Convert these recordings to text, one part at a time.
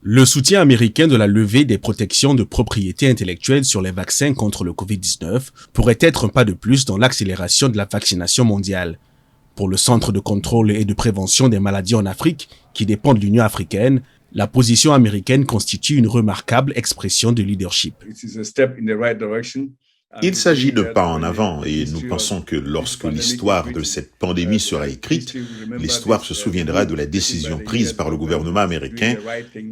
Le soutien américain de la levée des protections de propriété intellectuelle sur les vaccins contre le Covid-19 pourrait être un pas de plus dans l'accélération de la vaccination mondiale. Pour le Centre de contrôle et de prévention des maladies en Afrique, qui dépend de l'Union africaine, la position américaine constitue une remarquable expression de leadership. Il s'agit de pas en avant et nous pensons que lorsque l'histoire de cette pandémie sera écrite, l'histoire se souviendra de la décision prise par le gouvernement américain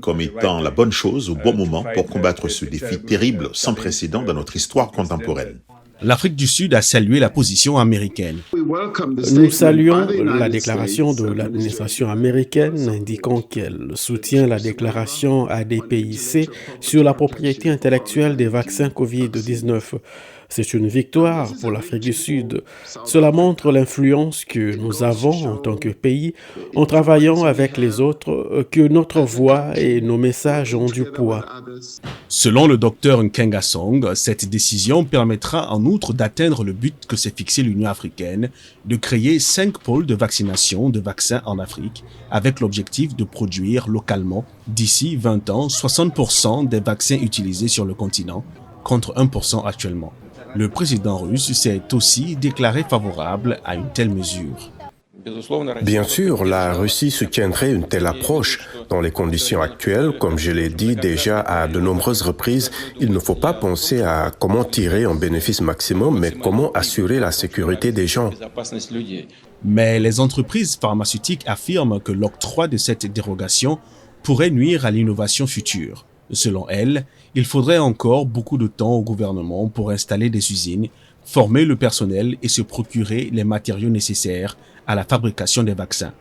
comme étant la bonne chose au bon moment pour combattre ce défi terrible sans précédent dans notre histoire contemporaine. L'Afrique du Sud a salué la position américaine. Nous saluons la déclaration de l'administration américaine indiquant qu'elle soutient la déclaration ADPIC sur la propriété intellectuelle des vaccins COVID-19. C'est une victoire pour l'Afrique du Sud. Cela montre l'influence que nous avons en tant que pays en travaillant avec les autres, que notre voix et nos messages ont du poids. Selon le docteur Nkenga Song, cette décision permettra en outre d'atteindre le but que s'est fixé l'Union africaine de créer 5 pôles de vaccination de vaccins en Afrique avec l'objectif de produire localement, d'ici 20 ans, 60% des vaccins utilisés sur le continent contre 1% actuellement. Le président russe s'est aussi déclaré favorable à une telle mesure. Bien sûr, la Russie soutiendrait une telle approche. Dans les conditions actuelles, comme je l'ai dit déjà à de nombreuses reprises, il ne faut pas penser à comment tirer un bénéfice maximum, mais comment assurer la sécurité des gens. Mais les entreprises pharmaceutiques affirment que l'octroi de cette dérogation pourrait nuire à l'innovation future. Selon elles, il faudrait encore beaucoup de temps au gouvernement pour installer des usines, former le personnel et se procurer les matériaux nécessaires à la fabrication des vaccins.